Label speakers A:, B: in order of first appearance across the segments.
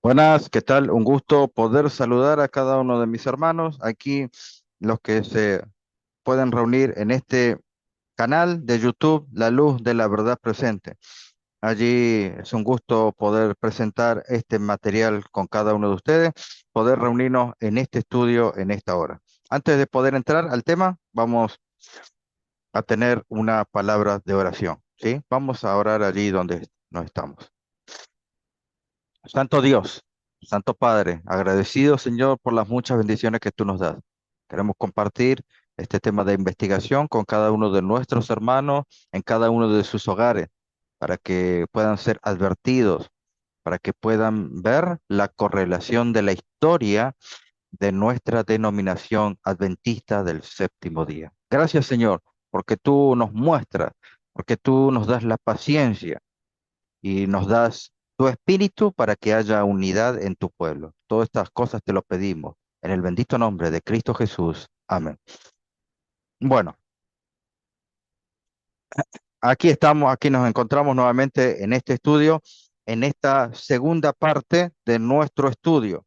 A: Buenas, ¿qué tal? Un gusto poder saludar a cada uno de mis hermanos aquí, los que se pueden reunir en este canal de YouTube, La Luz de la Verdad Presente. Allí es un gusto poder presentar este material con cada uno de ustedes, poder reunirnos en este estudio en esta hora. Antes de poder entrar al tema, vamos a tener una palabra de oración, ¿sí? Vamos a orar allí donde nos estamos. Santo Dios, Santo Padre, agradecido Señor por las muchas bendiciones que tú nos das. Queremos compartir este tema de investigación con cada uno de nuestros hermanos en cada uno de sus hogares, para que puedan ser advertidos, para que puedan ver la correlación de la historia de nuestra denominación adventista del séptimo día. Gracias Señor, porque tú nos muestras, porque tú nos das la paciencia y nos das tu espíritu para que haya unidad en tu pueblo. Todas estas cosas te lo pedimos en el bendito nombre de Cristo Jesús. Amén. Bueno, aquí estamos, aquí nos encontramos nuevamente en este estudio, en esta segunda parte de nuestro estudio.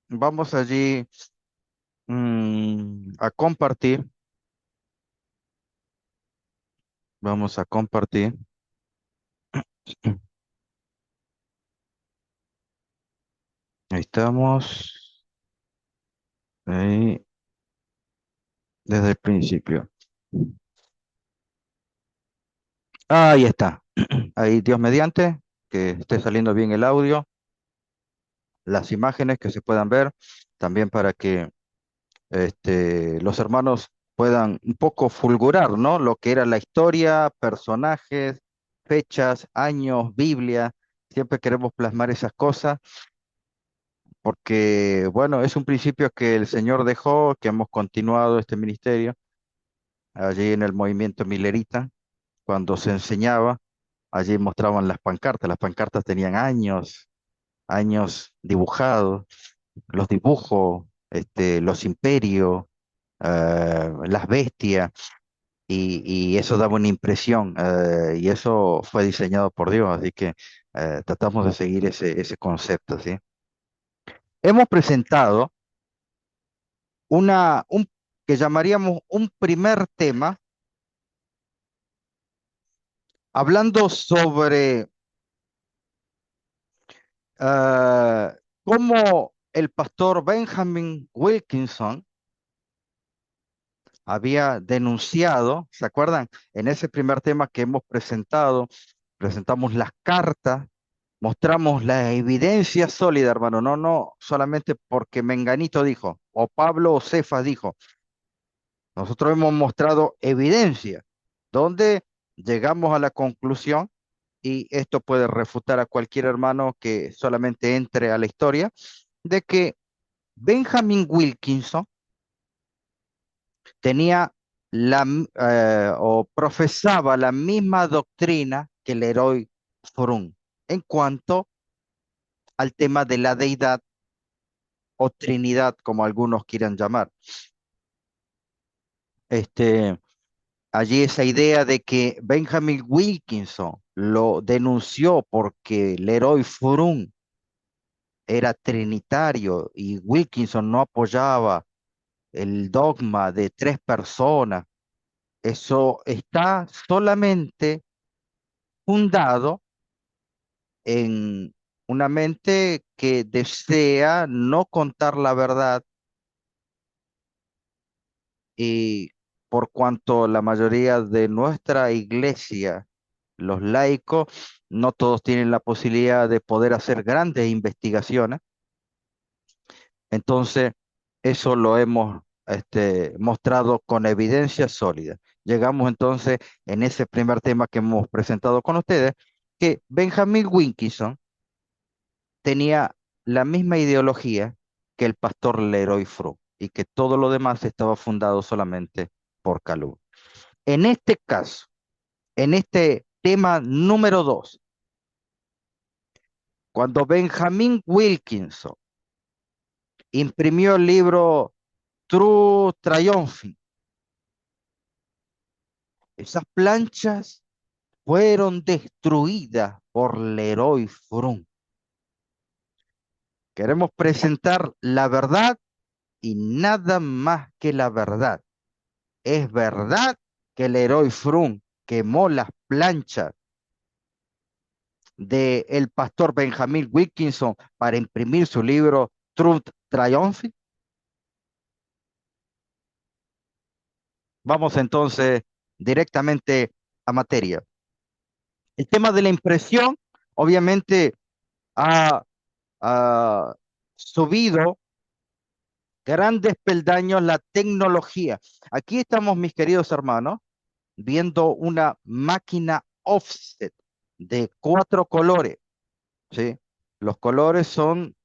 A: Vamos allí a compartir, vamos a compartir. Ahí estamos, ahí, desde el principio. Ahí está, ahí Dios mediante, que esté saliendo bien el audio, las imágenes que se puedan ver, también para que los hermanos puedan un poco fulgurar, ¿no? Lo que era la historia, personajes, fechas, años, Biblia. Siempre queremos plasmar esas cosas porque, bueno, es un principio que el Señor dejó, que hemos continuado este ministerio allí en el movimiento milerita, cuando se enseñaba, allí mostraban las pancartas tenían años dibujados, los dibujos, los imperios, las bestias, y eso daba una impresión, y eso fue diseñado por Dios, así que tratamos de seguir ese concepto, ¿sí? Hemos presentado un que llamaríamos un primer tema, hablando sobre eh, cómo el pastor Benjamin Wilkinson había denunciado, ¿se acuerdan? En ese primer tema que hemos presentado, presentamos las cartas, mostramos la evidencia sólida, hermano, no solamente porque Menganito dijo, o Pablo o Cefas dijo, nosotros hemos mostrado evidencia, donde llegamos a la conclusión, y esto puede refutar a cualquier hermano que solamente entre a la historia, de que Benjamin Wilkinson tenía o profesaba la misma doctrina que Leroy Frum en cuanto al tema de la deidad o Trinidad, como algunos quieran llamar. Este, allí esa idea de que Benjamin Wilkinson lo denunció porque Leroy Frum era trinitario y Wilkinson no apoyaba el dogma de tres personas. Eso está solamente fundado en una mente que desea no contar la verdad, y por cuanto la mayoría de nuestra iglesia, los laicos, no todos tienen la posibilidad de poder hacer grandes investigaciones, entonces eso lo hemos mostrado con evidencia sólida. Llegamos entonces en ese primer tema que hemos presentado con ustedes, que Benjamin Wilkinson tenía la misma ideología que el pastor Leroy Fru y que todo lo demás estaba fundado solamente por Calum. En este caso, en este tema número 2, cuando Benjamin Wilkinson imprimió el libro True Triumphing, esas planchas fueron destruidas por Leroy Frum. Queremos presentar la verdad y nada más que la verdad. Es verdad que el héroe Frum quemó las planchas del pastor Benjamin Wilkinson para imprimir su libro Truth Triumph. Vamos entonces directamente a materia. El tema de la impresión, obviamente, ha, ha subido grandes peldaños la tecnología. Aquí estamos, mis queridos hermanos, viendo una máquina offset de 4 colores, ¿sí? Los colores son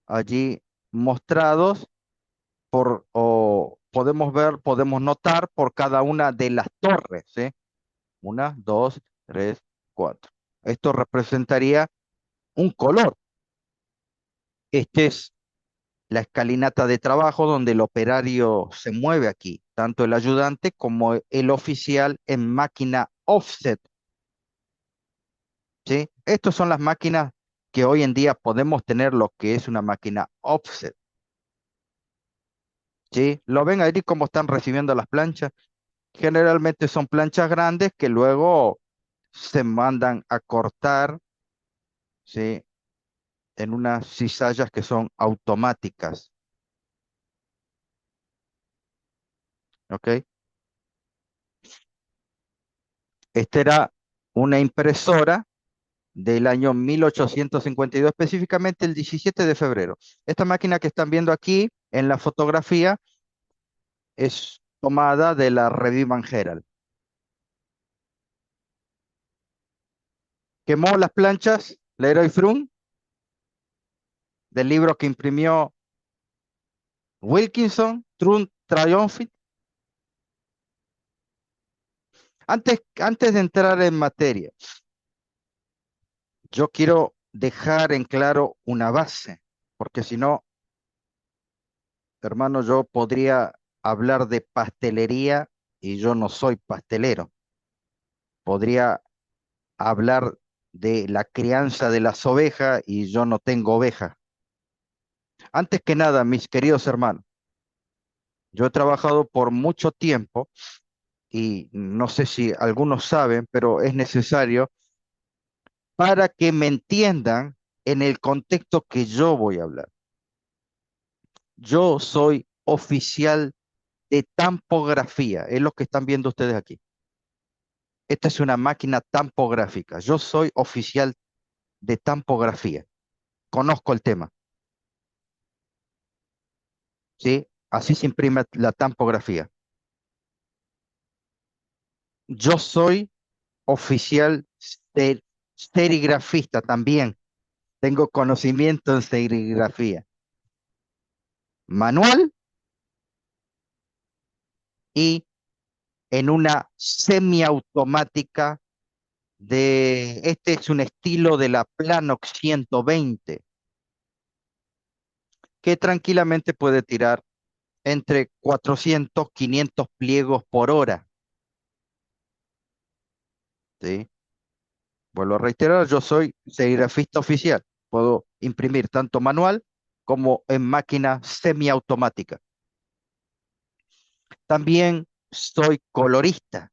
A: allí mostrados o podemos ver, podemos notar por cada una de las torres, ¿sí? Una, dos, tres, cuatro. Esto representaría un color. Este es la escalinata de trabajo donde el operario se mueve aquí, tanto el ayudante como el oficial en máquina offset, ¿sí? Estas son las máquinas que hoy en día podemos tener lo que es una máquina offset, ¿sí? ¿Lo ven ahí cómo están recibiendo las planchas? Generalmente son planchas grandes que luego se mandan a cortar, ¿sí? En unas cizallas que son automáticas, ¿ok? Esta era una impresora del año 1852, específicamente el 17 de febrero. Esta máquina que están viendo aquí en la fotografía es tomada de la Review Herald. Quemó las planchas Leroy Frum del libro que imprimió Wilkinson, Truth Triumph. Antes de entrar en materia, yo quiero dejar en claro una base, porque si no, hermano, yo podría hablar de pastelería y yo no soy pastelero. Podría hablar de la crianza de las ovejas y yo no tengo ovejas. Antes que nada, mis queridos hermanos, yo he trabajado por mucho tiempo y no sé si algunos saben, pero es necesario para que me entiendan en el contexto que yo voy a hablar. Yo soy oficial de tampografía, es lo que están viendo ustedes aquí. Esta es una máquina tampográfica. Yo soy oficial de tampografía. Conozco el tema, ¿sí? Así se imprime la tampografía. Yo soy oficial serigrafista también. Tengo conocimiento en serigrafía manual y en una semiautomática este es un estilo de la Planox 120 que tranquilamente puede tirar entre 400, 500 pliegos por hora, ¿sí? Vuelvo a reiterar, yo soy serigrafista oficial. Puedo imprimir tanto manual como en máquina semiautomática. También soy colorista.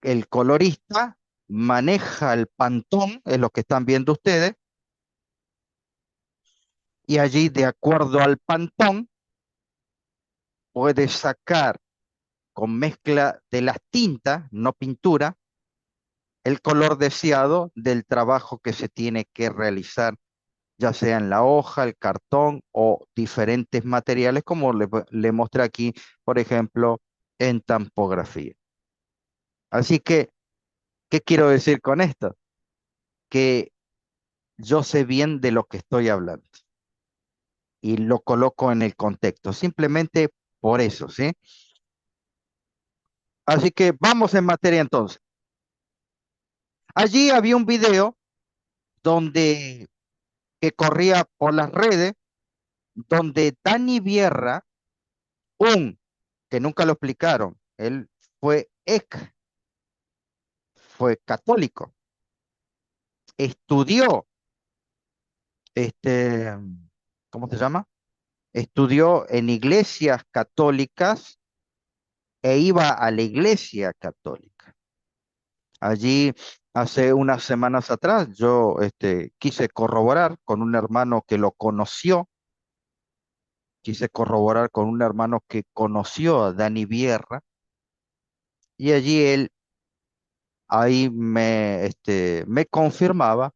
A: El colorista maneja el pantón, es lo que están viendo ustedes, y allí, de acuerdo al pantón, puede sacar con mezcla de las tintas, no pintura, el color deseado del trabajo que se tiene que realizar, ya sea en la hoja, el cartón o diferentes materiales, como le mostré aquí, por ejemplo, en tampografía. Así que, ¿qué quiero decir con esto? Que yo sé bien de lo que estoy hablando y lo coloco en el contexto, simplemente por eso, ¿sí? Así que vamos en materia entonces. Allí había un video donde que corría por las redes, donde Dani Vierra, un que nunca lo explicaron, él fue fue católico, estudió este, ¿cómo se llama? Estudió en iglesias católicas e iba a la iglesia católica. Allí, hace unas semanas atrás, yo quise corroborar con un hermano que lo conoció, quise corroborar con un hermano que conoció a Dani Vierra, y allí él ahí me confirmaba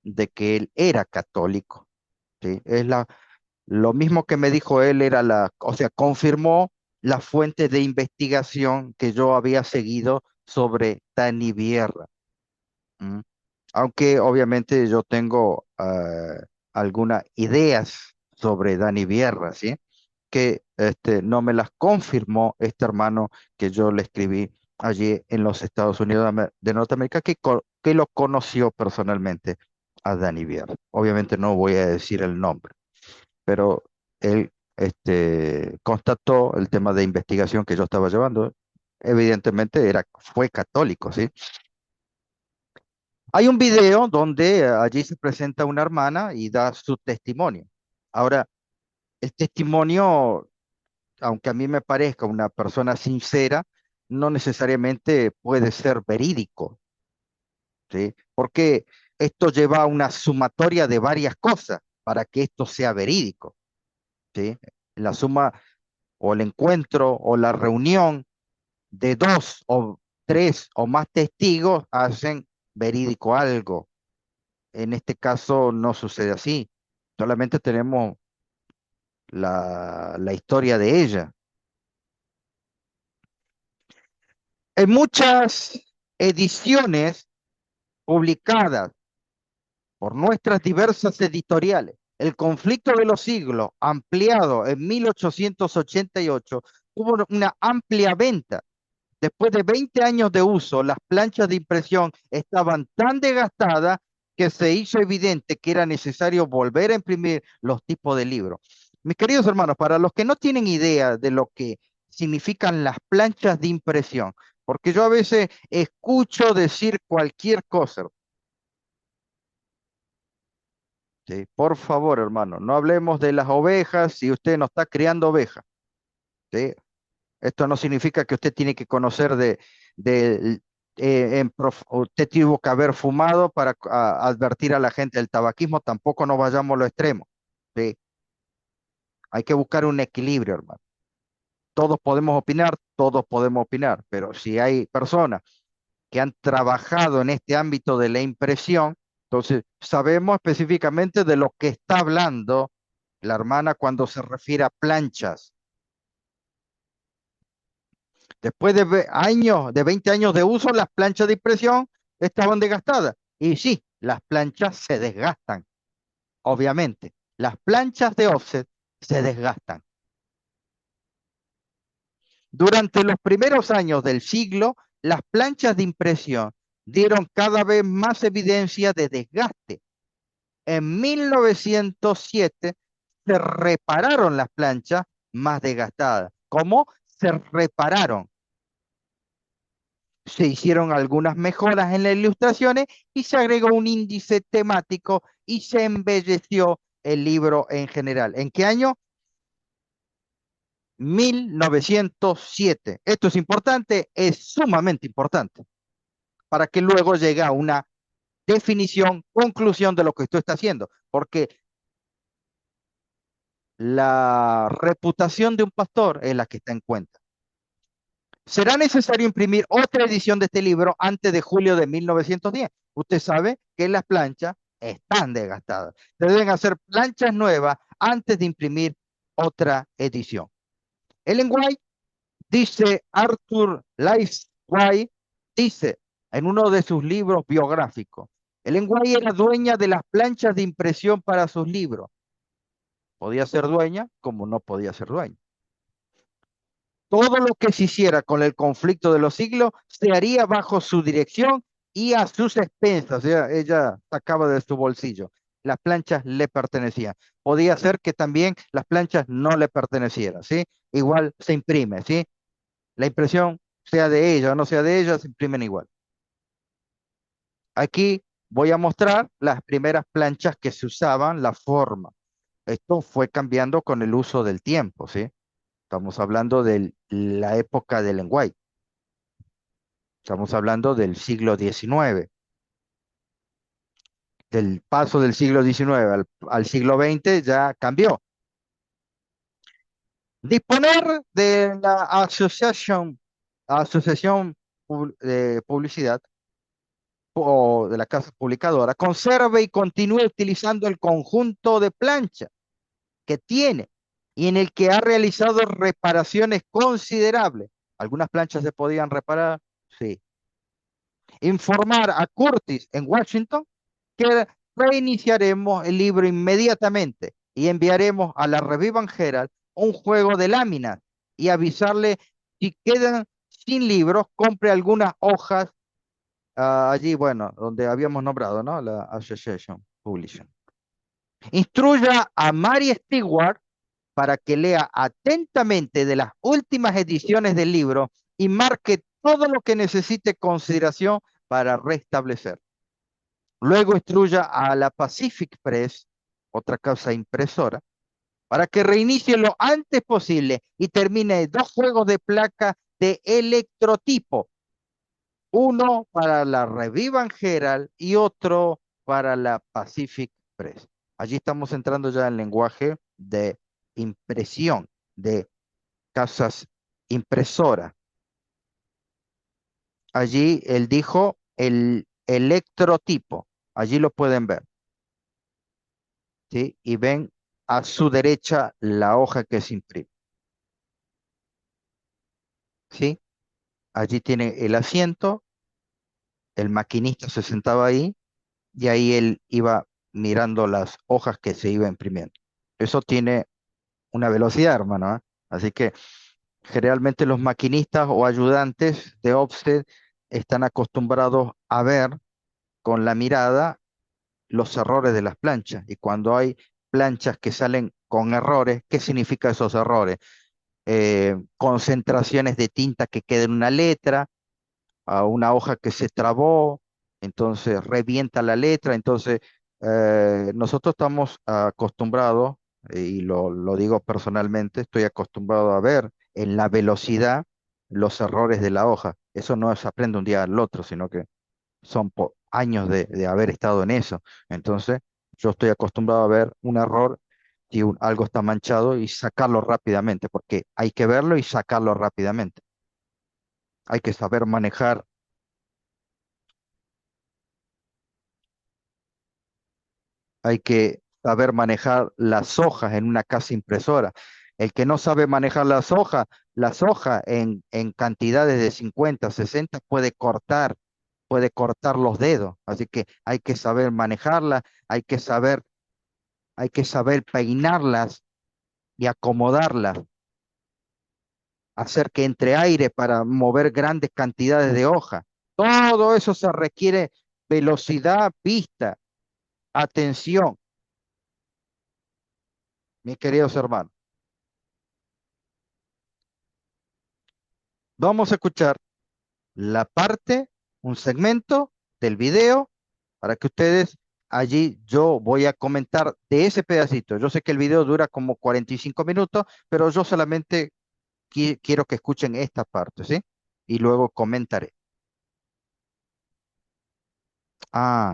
A: de que él era católico, ¿sí? Lo mismo que me dijo él era o sea, confirmó la fuente de investigación que yo había seguido sobre Dani Vierra. ¿M? Aunque obviamente yo tengo algunas ideas sobre Dani Vierra, ¿sí? Que no me las confirmó este hermano que yo le escribí allí en los Estados Unidos de Norteamérica, que lo conoció personalmente a Dani Vierra. Obviamente no voy a decir el nombre, pero él constató el tema de investigación que yo estaba llevando. Evidentemente fue católico, ¿sí? Hay un video donde allí se presenta una hermana y da su testimonio. Ahora, el testimonio, aunque a mí me parezca una persona sincera, no necesariamente puede ser verídico, ¿sí? Porque esto lleva a una sumatoria de varias cosas para que esto sea verídico, ¿sí? La suma o el encuentro o la reunión de dos o tres o más testigos hacen verídico algo. En este caso no sucede así. Solamente tenemos la historia de ella. En muchas ediciones publicadas por nuestras diversas editoriales, El conflicto de los siglos, ampliado en 1888, tuvo una amplia venta. Después de 20 años de uso, las planchas de impresión estaban tan desgastadas que se hizo evidente que era necesario volver a imprimir los tipos de libros. Mis queridos hermanos, para los que no tienen idea de lo que significan las planchas de impresión, porque yo a veces escucho decir cualquier cosa, ¿sí? Por favor, hermano, no hablemos de las ovejas si usted no está criando ovejas, ¿sí? Esto no significa que usted tiene que conocer de usted tuvo que haber fumado para advertir a la gente del tabaquismo, tampoco nos vayamos a lo extremo, ¿sí? Hay que buscar un equilibrio, hermano. Todos podemos opinar, pero si hay personas que han trabajado en este ámbito de la impresión, entonces sabemos específicamente de lo que está hablando la hermana cuando se refiere a planchas. Después de años, de 20 años de uso, las planchas de impresión estaban desgastadas. Y sí, las planchas se desgastan, obviamente. Las planchas de offset se desgastan. Durante los primeros años del siglo, las planchas de impresión dieron cada vez más evidencia de desgaste. En 1907 se repararon las planchas más desgastadas. ¿Cómo se repararon? Se hicieron algunas mejoras en las ilustraciones y se agregó un índice temático y se embelleció el libro en general. ¿En qué año? 1907. Esto es importante, es sumamente importante, para que luego llegue a una definición, conclusión de lo que usted está haciendo, porque la reputación de un pastor es la que está en cuenta. Será necesario imprimir otra edición de este libro antes de julio de 1910. Usted sabe que las planchas están desgastadas. Se deben hacer planchas nuevas antes de imprimir otra edición. Ellen White dice, Arthur Lewis White dice en uno de sus libros biográficos, Ellen White era dueña de las planchas de impresión para sus libros. Podía ser dueña como no podía ser dueña. Todo lo que se hiciera con el conflicto de los siglos se haría bajo su dirección y a sus expensas. O sea, ella sacaba de su bolsillo. Las planchas le pertenecían. Podía ser que también las planchas no le pertenecieran, ¿sí? Igual se imprime, ¿sí? La impresión, sea de ella o no sea de ella, se imprimen igual. Aquí voy a mostrar las primeras planchas que se usaban, la forma. Esto fue cambiando con el uso del tiempo, ¿sí? Estamos hablando de la época del lenguaje. Estamos hablando del siglo XIX. Del paso del siglo XIX al siglo XX ya cambió. Disponer de la asociación de publicidad o de la casa publicadora, conserve y continúe utilizando el conjunto de plancha que tiene y en el que ha realizado reparaciones considerables. Algunas planchas se podían reparar, sí. Informar a Curtis en Washington que reiniciaremos el libro inmediatamente y enviaremos a la Revival Herald un juego de láminas y avisarle si quedan sin libros, compre algunas hojas allí, bueno, donde habíamos nombrado, ¿no? La Association Publishing. Instruya a Mary Stewart para que lea atentamente de las últimas ediciones del libro y marque todo lo que necesite consideración para restablecer. Luego instruya a la Pacific Press, otra casa impresora, para que reinicie lo antes posible y termine 2 juegos de placa de electrotipo. Uno para la Revival Herald y otro para la Pacific Press. Allí estamos entrando ya en lenguaje de impresión, de casas impresoras. Allí él dijo el electrotipo. Allí lo pueden ver. ¿Sí? Y ven a su derecha la hoja que se imprime. ¿Sí? Allí tiene el asiento, el maquinista se sentaba ahí y ahí él iba mirando las hojas que se iba imprimiendo. Eso tiene una velocidad, hermano, ¿eh? Así que generalmente los maquinistas o ayudantes de offset están acostumbrados a ver con la mirada los errores de las planchas. Y cuando hay planchas que salen con errores, ¿qué significa esos errores? Concentraciones de tinta que queda en una letra, a una hoja que se trabó, entonces revienta la letra. Entonces, nosotros estamos acostumbrados, y lo digo personalmente, estoy acostumbrado a ver en la velocidad los errores de la hoja. Eso no se aprende un día al otro, sino que son años de haber estado en eso. Entonces, yo estoy acostumbrado a ver un error si algo está manchado y sacarlo rápidamente, porque hay que verlo y sacarlo rápidamente. Hay que saber manejar. Hay que saber manejar las hojas en una casa impresora. El que no sabe manejar las hojas en cantidades de 50, 60 puede cortar los dedos. Así que hay que saber manejarlas, hay que saber peinarlas y acomodarlas, hacer que entre aire para mover grandes cantidades de hoja. Todo eso se requiere velocidad, vista, atención, mis queridos hermanos. Vamos a escuchar la parte, un segmento del video para que ustedes allí yo voy a comentar de ese pedacito. Yo sé que el video dura como 45 minutos, pero yo solamente quiero que escuchen esta parte, ¿sí? Y luego comentaré.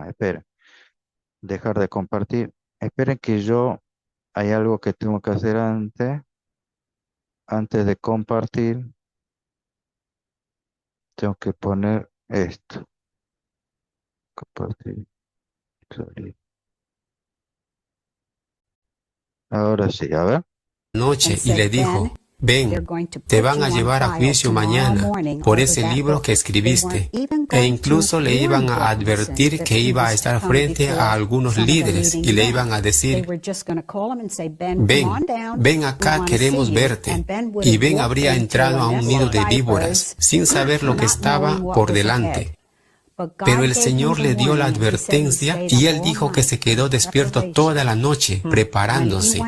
A: Esperen, dejar de compartir. Esperen que hay algo que tengo que hacer antes de compartir. Tengo que poner esto. Compartir. Sorry. Ahora sí, a ver.
B: Noche y le dijo, ven, te van a llevar a juicio mañana por ese libro que escribiste. E incluso le iban a advertir que iba a estar frente a algunos líderes y le iban a decir, ven acá, queremos verte. Y Ben habría entrado a un nido de víboras sin saber lo que estaba por delante. Pero el Señor le dio la advertencia y él dijo que se quedó despierto toda la noche preparándose.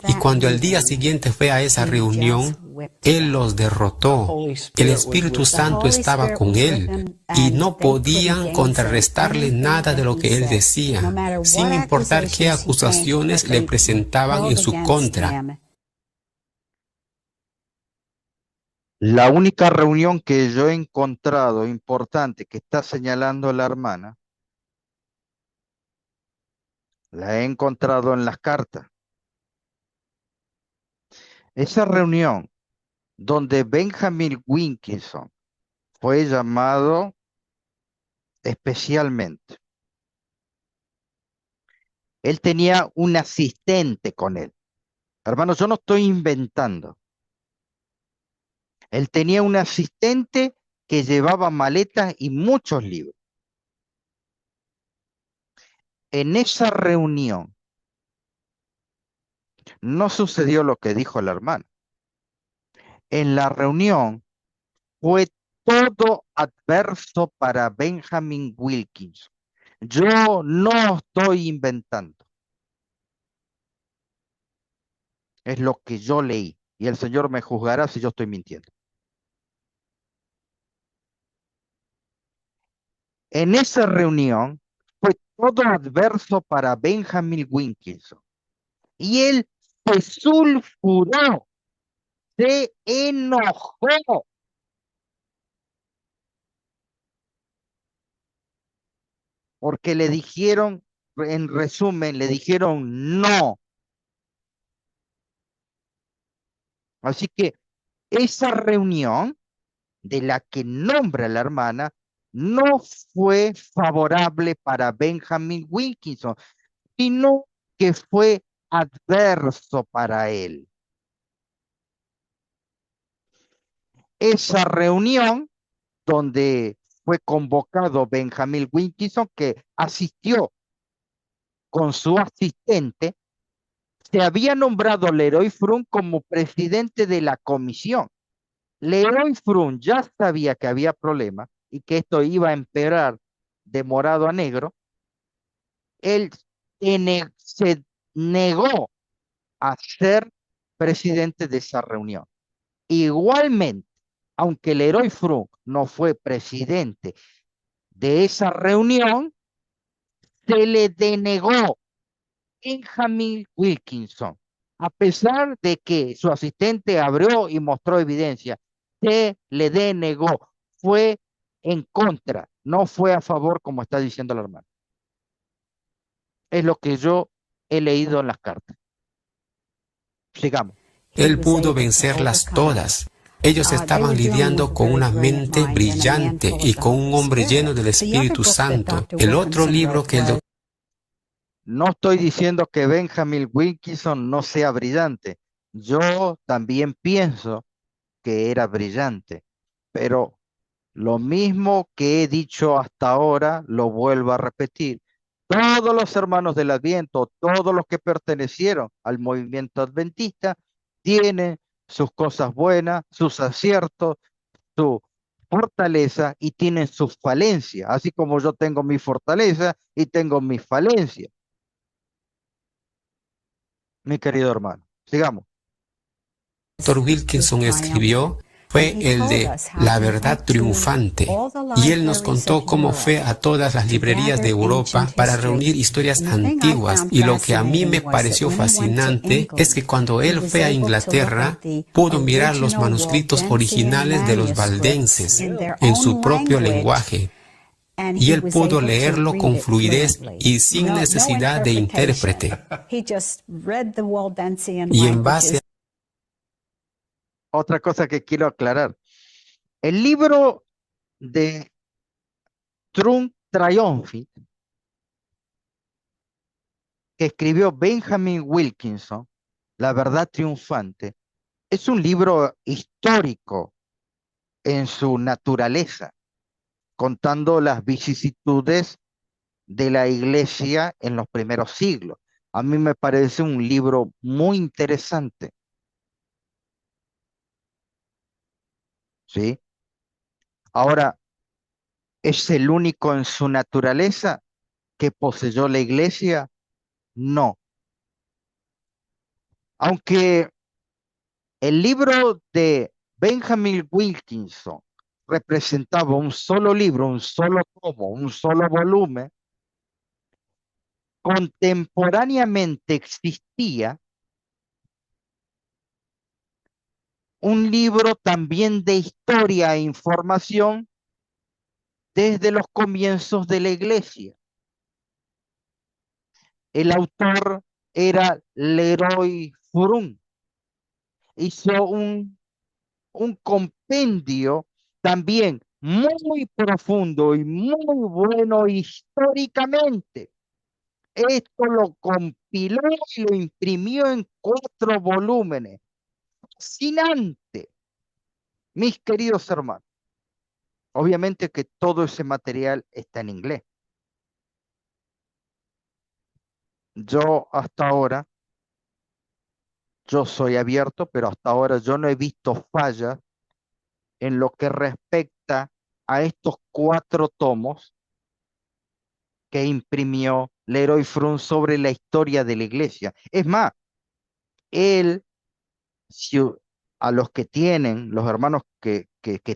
B: Y cuando el día siguiente fue a esa reunión, Él los derrotó. El Espíritu Santo estaba con él y no podían contrarrestarle nada de lo que él decía, sin importar qué acusaciones le presentaban en su contra.
A: La única reunión que yo he encontrado importante que está señalando la hermana, la he encontrado en las cartas. Esa reunión donde Benjamin Wilkinson fue llamado especialmente. Él tenía un asistente con él. Hermanos, yo no estoy inventando. Él tenía un asistente que llevaba maletas y muchos libros. En esa reunión no sucedió lo que dijo la hermana. En la reunión fue todo adverso para Benjamin Wilkinson. Yo no estoy inventando. Es lo que yo leí. Y el Señor me juzgará si yo estoy mintiendo. En esa reunión fue todo adverso para Benjamin Wilkinson. Y él se sulfuró, se enojó. Porque le dijeron, en resumen, le dijeron no. Así que esa reunión de la que nombra la hermana no fue favorable para Benjamin Wilkinson, sino que fue adverso para él. Esa reunión donde fue convocado Benjamin Wilkinson, que asistió con su asistente, se había nombrado Leroy Frum como presidente de la comisión. Leroy Frum ya sabía que había problemas y que esto iba a empeorar de morado a negro. Él se negó a ser presidente de esa reunión. Igualmente, aunque Leroy Frum no fue presidente de esa reunión, se le denegó Benjamin Wilkinson, a pesar de que su asistente abrió y mostró evidencia, se le denegó, fue en contra, no fue a favor como está diciendo la hermana. Es lo que yo he leído en las cartas. Sigamos.
B: Él pudo vencerlas todas. Ellos estaban lidiando con una mente brillante y con un hombre lleno del Espíritu Santo. El otro libro que el
A: No estoy diciendo que Benjamin Wilkinson no sea brillante. Yo también pienso que era brillante, pero lo mismo que he dicho hasta ahora, lo vuelvo a repetir. Todos los hermanos del Adviento, todos los que pertenecieron al movimiento adventista, tienen sus cosas buenas, sus aciertos, su fortaleza y tienen sus falencias, así como yo tengo mi fortaleza y tengo mis falencias. Mi querido hermano, sigamos.
B: Dr. Wilkinson escribió fue el de La Verdad Triunfante, y él nos contó cómo fue a todas las librerías de Europa para reunir historias antiguas, y lo que a mí me pareció fascinante es que cuando él fue a Inglaterra pudo mirar los manuscritos originales de los valdenses en su propio lenguaje, y él pudo leerlo con fluidez y sin necesidad de intérprete. Y en base a
A: otra cosa que quiero aclarar. El libro de Triumph Triumphant que escribió Benjamin Wilkinson, La Verdad Triunfante, es un libro histórico en su naturaleza, contando las vicisitudes de la iglesia en los primeros siglos. A mí me parece un libro muy interesante. ¿Sí? Ahora, ¿es el único en su naturaleza que poseyó la iglesia? No. Aunque El libro de Benjamin Wilkinson representaba un solo libro, un solo tomo, un solo volumen. Contemporáneamente existía un libro también de historia e información desde los comienzos de la iglesia. El autor era Leroy Furun. Hizo un compendio también muy profundo y muy bueno históricamente. Esto lo compiló y lo imprimió en 4 volúmenes. Fascinante, mis queridos hermanos. Obviamente que todo ese material está en inglés. Yo hasta ahora, yo soy abierto, pero hasta ahora yo no he visto fallas en lo que respecta a estos 4 tomos que imprimió Leroy Frun sobre la historia de la iglesia. Es más, él, si, a los que tienen, los hermanos que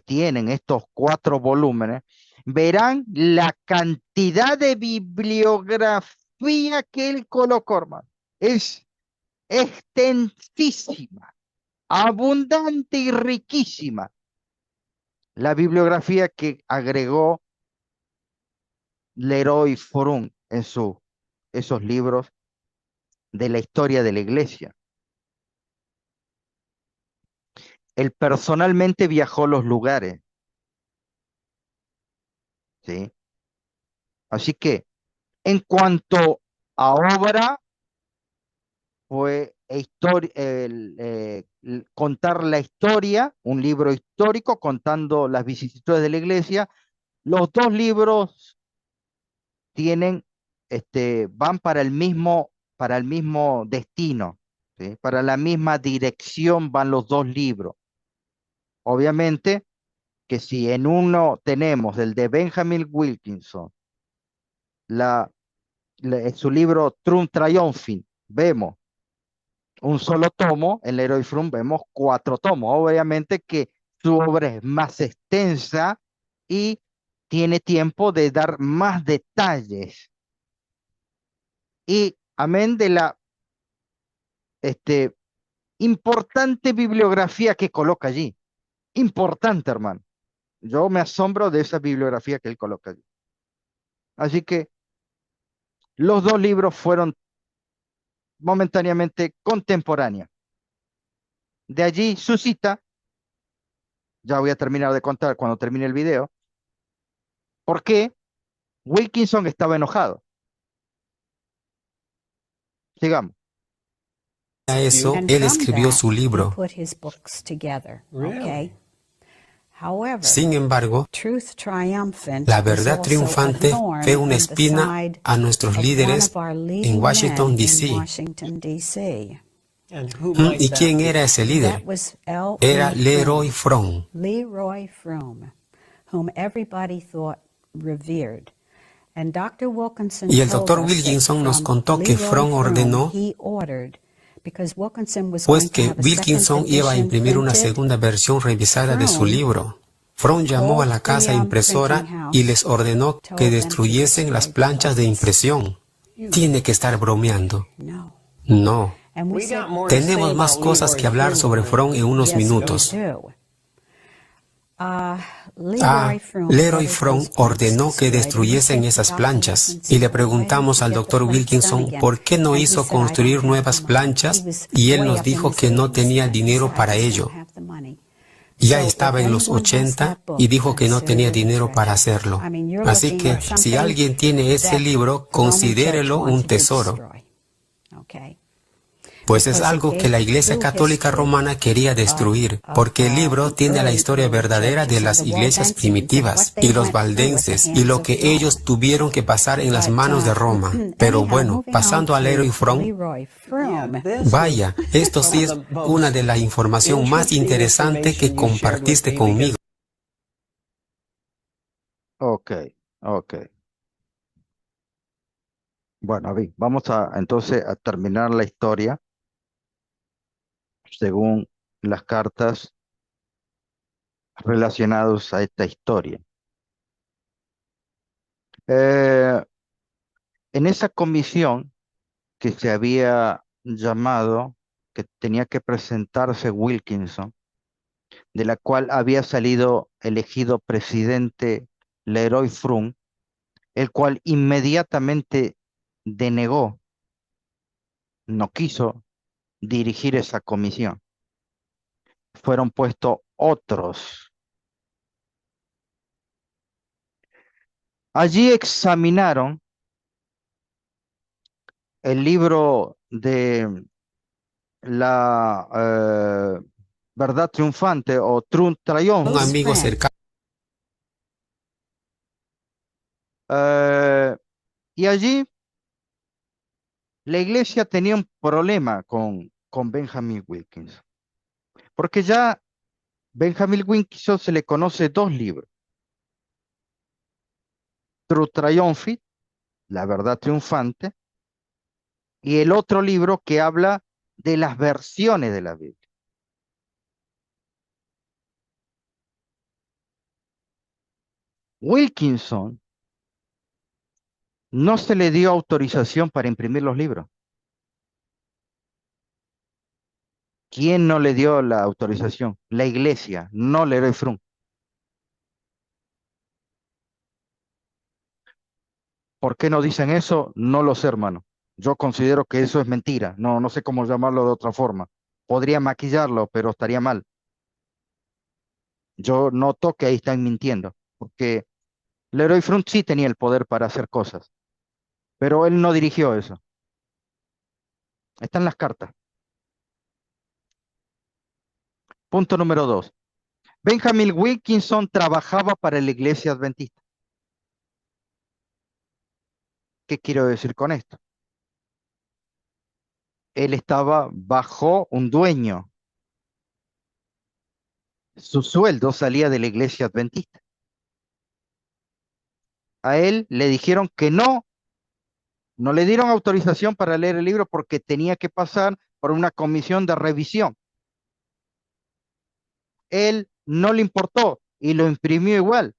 A: tienen estos 4 volúmenes, verán la cantidad de bibliografía que él colocó, hermano. Es extensísima, abundante y riquísima la bibliografía que agregó Leroy Frun en esos libros de la historia de la iglesia. Él personalmente viajó a los lugares, ¿sí? Así que en cuanto a obra, fue contar la historia, un libro histórico contando las vicisitudes de la iglesia. Los 2 libros tienen, van para el mismo destino, ¿sí? Para la misma dirección van los 2 libros. Obviamente que si en uno tenemos el de Benjamin Wilkinson, su libro Triumph Triumphing, vemos un solo tomo, en Leroy Frun vemos 4 tomos. Obviamente que su obra es más extensa y tiene tiempo de dar más detalles. Y amén de la importante bibliografía que coloca allí. Importante, hermano. Yo me asombro de esa bibliografía que él coloca allí. Así que los 2 libros fueron momentáneamente contemporáneos. De allí suscita, ya voy a terminar de contar cuando termine el video, por qué Wilkinson estaba enojado. Sigamos.
B: A eso, él escribió su libro. Sin embargo, la verdad triunfante fue una espina a nuestros líderes en Washington, D.C. ¿Y quién era ese líder? Era Leroy Fromm. Y el doctor Wilkinson nos contó que Fromm ordenó, pues que Wilkinson iba a imprimir una segunda versión revisada de su libro. Fromm llamó a la casa impresora y les ordenó que destruyesen las planchas de impresión. Tiene que estar bromeando. No. Tenemos más cosas que hablar sobre Fromm en unos minutos. Leroy Fromm ordenó que destruyesen esas planchas y le preguntamos al doctor Wilkinson por qué no hizo construir nuevas planchas y él nos dijo que no tenía dinero para ello. Ya estaba en los 80 y dijo que no tenía dinero para hacerlo. Así que si alguien tiene ese libro, considérelo un tesoro. Pues es algo que la Iglesia Católica Romana quería destruir, porque el libro tiene la historia verdadera de las iglesias primitivas y los valdenses y lo que ellos tuvieron que pasar en las manos de Roma. Pero bueno, pasando a Leroy Fromm, vaya, esto sí es una de la información más interesante que compartiste conmigo.
A: Ok. Bueno, vamos entonces a terminar la historia según las cartas relacionadas a esta historia. Eh, en esa comisión que se había llamado, que tenía que presentarse Wilkinson, de la cual había salido elegido presidente Leroy Frum, el cual inmediatamente denegó, no quiso dirigir esa comisión. Fueron puestos otros. Allí examinaron el libro de la verdad triunfante o Truth
B: Un
A: Triumph.
B: amigo cercano.
A: eh, y allí la iglesia tenía un problema con Benjamin Wilkinson, porque ya Benjamin Wilkinson se le conoce dos libros, Truth Triumphant, la verdad triunfante, y el otro libro que habla de las versiones de la Biblia. Wilkinson no se le dio autorización para imprimir los libros. ¿Quién no le dio la autorización? La iglesia, no Leroy Frum. ¿Por qué no dicen eso? No lo sé, hermano. Yo considero que eso es mentira. No, no sé cómo llamarlo de otra forma. Podría maquillarlo, pero estaría mal. Yo noto que ahí están mintiendo, porque Leroy Frum sí tenía el poder para hacer cosas, pero él no dirigió eso. Están las cartas. Punto número 2. Benjamin Wilkinson trabajaba para la iglesia adventista. ¿Qué quiero decir con esto? Él estaba bajo un dueño. Su sueldo salía de la iglesia adventista. A él le dijeron que no, no le dieron autorización para leer el libro porque tenía que pasar por una comisión de revisión. Él no le importó y lo imprimió igual.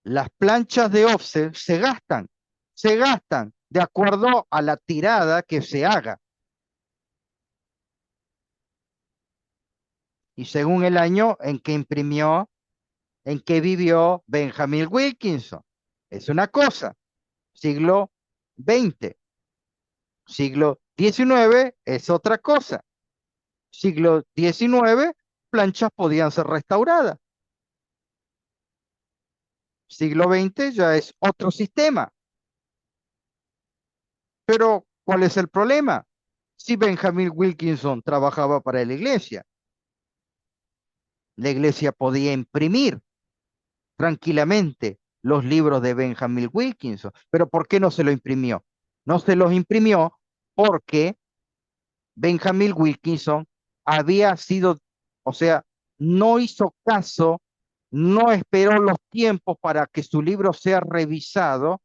A: Las planchas de offset se gastan de acuerdo a la tirada que se haga. Y según el año en que imprimió, en que vivió Benjamin Wilkinson. Es una cosa. Siglo XX. Siglo XIX es otra cosa. Siglo XIX, planchas podían ser restauradas. Siglo XX ya es otro sistema. Pero, ¿cuál es el problema? Si Benjamin Wilkinson trabajaba para la iglesia podía imprimir tranquilamente los libros de Benjamin Wilkinson. Pero ¿por qué no se lo imprimió? No se los imprimió porque Benjamin Wilkinson había sido, o sea, no hizo caso, no esperó los tiempos para que su libro sea revisado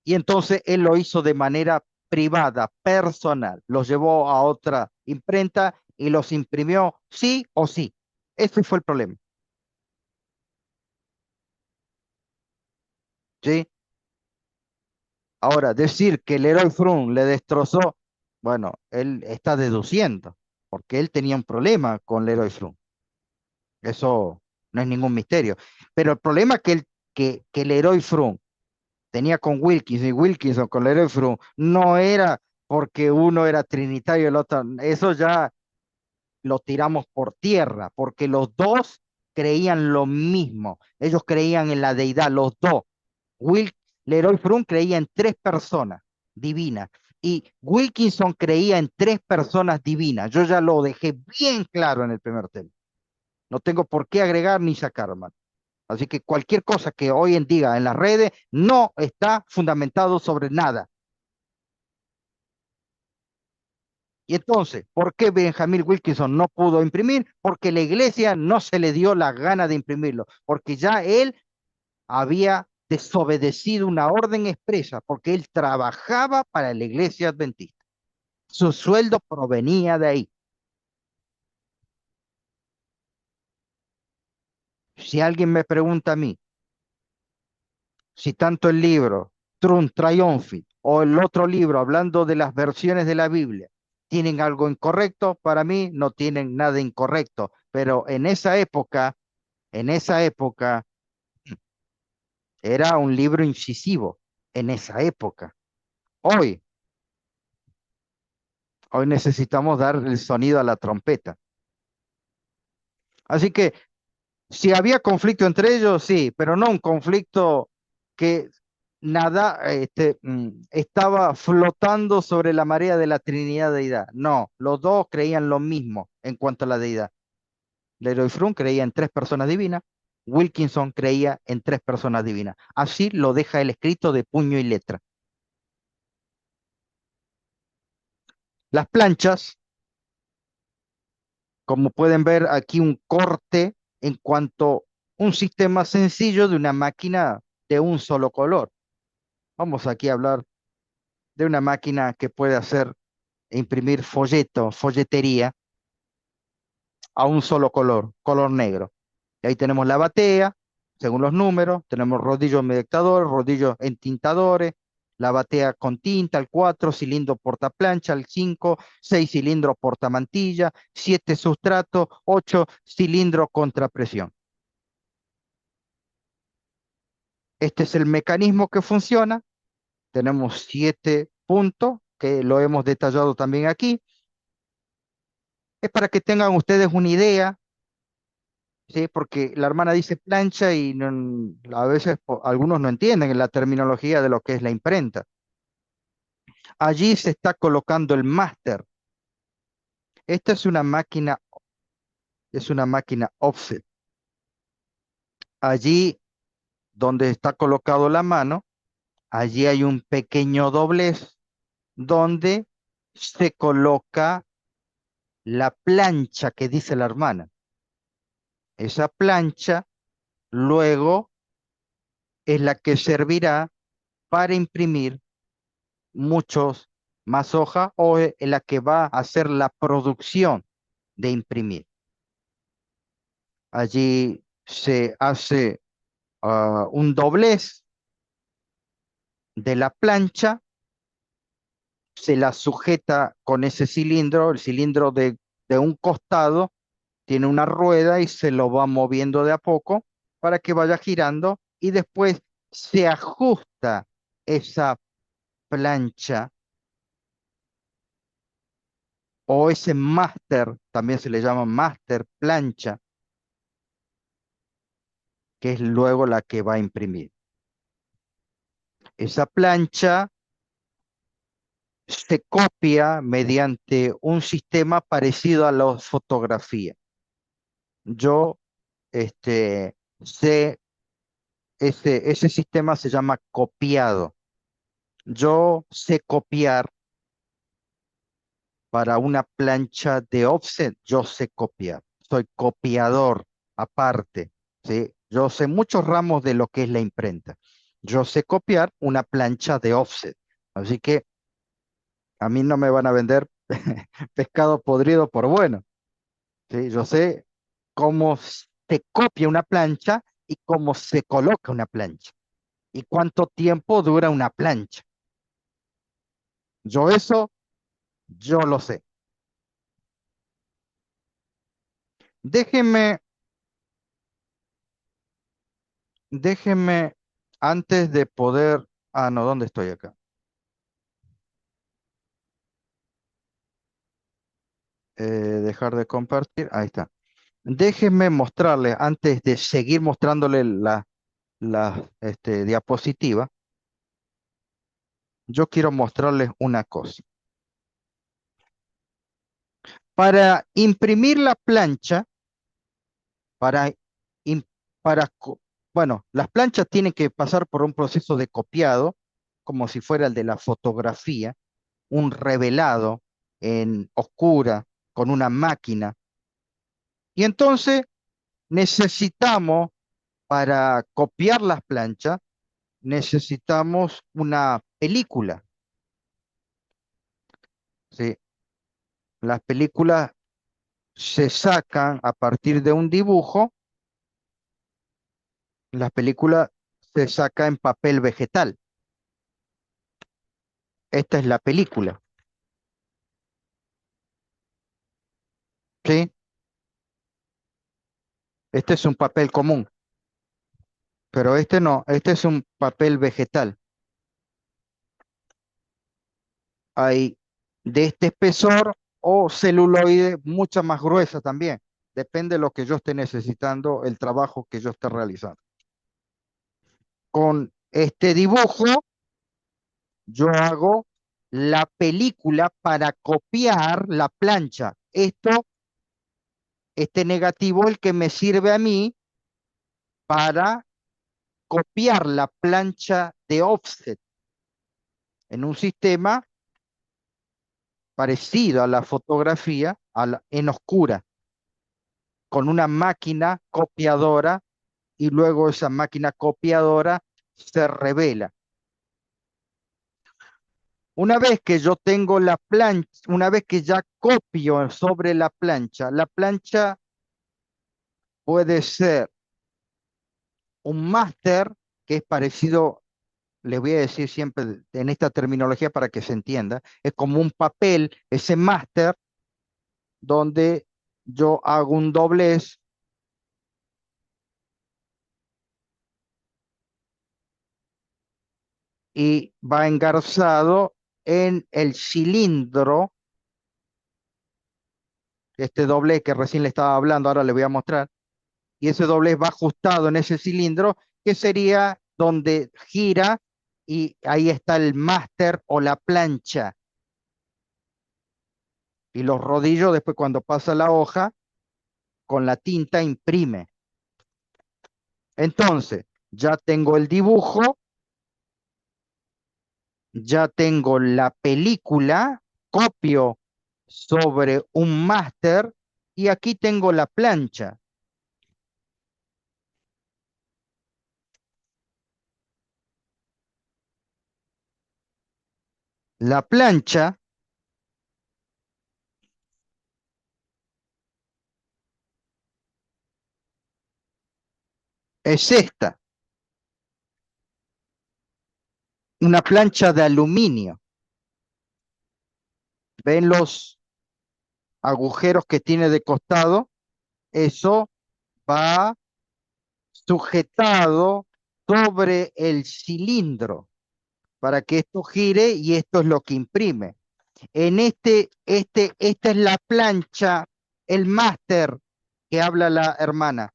A: y entonces él lo hizo de manera privada, personal. Los llevó a otra imprenta y los imprimió sí o sí. Ese fue el problema. ¿Sí? Ahora, decir que Leroy Frum le destrozó, bueno, él está deduciendo, porque él tenía un problema con Leroy Frum. Eso no es ningún misterio. Pero el problema que el Leroy Frum tenía con Wilkinson y Wilkinson con Leroy Frum no era porque uno era trinitario y el otro, eso ya lo tiramos por tierra, porque los dos creían lo mismo. Ellos creían en la deidad, los dos. Will, Leroy Frum creía en tres personas divinas y Wilkinson creía en tres personas divinas. Yo ya lo dejé bien claro en el primer tema. No tengo por qué agregar ni sacar, hermano. Así que cualquier cosa que hoy en día en las redes no está fundamentado sobre nada. Y entonces, ¿por qué Benjamin Wilkinson no pudo imprimir? Porque la iglesia no se le dio la gana de imprimirlo, porque ya él había desobedecido una orden expresa porque él trabajaba para la iglesia adventista. Su sueldo provenía de ahí. Si alguien me pregunta a mí si tanto el libro Trun Triumphit o el otro libro hablando de las versiones de la Biblia tienen algo incorrecto, para mí no tienen nada incorrecto, pero en esa época era un libro incisivo, en esa época. Hoy, hoy necesitamos dar el sonido a la trompeta. Así que si había conflicto entre ellos, sí, pero no un conflicto que nada estaba flotando sobre la marea de la Trinidad deidad. No, los dos creían lo mismo en cuanto a la deidad. Leroy Frum creía en tres personas divinas, Wilkinson creía en tres personas divinas. Así lo deja el escrito de puño y letra. Las planchas, como pueden ver aquí un corte en cuanto a un sistema sencillo de una máquina de un solo color. Vamos aquí a hablar de una máquina que puede hacer e imprimir folletería a un solo color, color negro. Y ahí tenemos la batea, según los números, tenemos rodillos medictadores, rodillos entintadores, la batea con tinta, el 4, cilindro portaplancha, el 5, 6 cilindros portamantilla, 7 sustrato, 8 cilindros contrapresión. Este es el mecanismo que funciona. Tenemos 7 puntos que lo hemos detallado también aquí. Es para que tengan ustedes una idea, ¿sí? Porque la hermana dice plancha y a veces algunos no entienden la terminología de lo que es la imprenta. Allí se está colocando el máster. Esta es una máquina offset. Allí donde está colocado la mano, allí hay un pequeño doblez donde se coloca la plancha que dice la hermana. Esa plancha luego es la que servirá para imprimir muchos más hojas o en la que va a hacer la producción de imprimir. Allí se hace un doblez de la plancha, se la sujeta con ese cilindro, el cilindro de un costado tiene una rueda y se lo va moviendo de a poco para que vaya girando y después se ajusta esa plancha o ese máster, también se le llama máster plancha, que es luego la que va a imprimir. Esa plancha se copia mediante un sistema parecido a la fotografía. Yo sé, ese sistema se llama copiado. Yo sé copiar para una plancha de offset, yo sé copiar. Soy copiador aparte, ¿sí? Yo sé muchos ramos de lo que es la imprenta. Yo sé copiar una plancha de offset. Así que a mí no me van a vender pescado podrido por bueno, ¿sí? Yo sé cómo se copia una plancha y cómo se coloca una plancha y cuánto tiempo dura una plancha. Yo eso, yo lo sé. Déjeme, déjeme antes de poder, no, ¿dónde estoy acá? Dejar de compartir, ahí está. Déjenme mostrarle, antes de seguir mostrándole la diapositiva, yo quiero mostrarles una cosa. Para imprimir la plancha, para, im- bueno, las planchas tienen que pasar por un proceso de copiado, como si fuera el de la fotografía, un revelado en oscura con una máquina. Y entonces necesitamos, para copiar las planchas, necesitamos una película. ¿Sí? Las películas se sacan a partir de un dibujo. Las películas se sacan en papel vegetal. Esta es la película. ¿Sí? Este es un papel común, pero este no, este es un papel vegetal. Hay de este espesor o celuloide mucha más gruesa también. Depende de lo que yo esté necesitando, el trabajo que yo esté realizando. Con este dibujo, yo hago la película para copiar la plancha. Este negativo, el que me sirve a mí para copiar la plancha de offset en un sistema parecido a la fotografía en oscura, con una máquina copiadora y luego esa máquina copiadora se revela. Una vez que yo tengo la plancha, una vez que ya copio sobre la plancha puede ser un máster, que es parecido, les voy a decir siempre en esta terminología para que se entienda, es como un papel, ese máster, donde yo hago un doblez y va engarzado en el cilindro, este doblez que recién le estaba hablando, ahora le voy a mostrar, y ese doblez va ajustado en ese cilindro, que sería donde gira y ahí está el máster o la plancha. Y los rodillos, después cuando pasa la hoja, con la tinta imprime. Entonces, ya tengo el dibujo, ya tengo la película, copio sobre un máster y aquí tengo la plancha. La plancha es esta, una plancha de aluminio. ¿Ven los agujeros que tiene de costado? Eso va sujetado sobre el cilindro para que esto gire y esto es lo que imprime. Esta es la plancha, el máster que habla la hermana.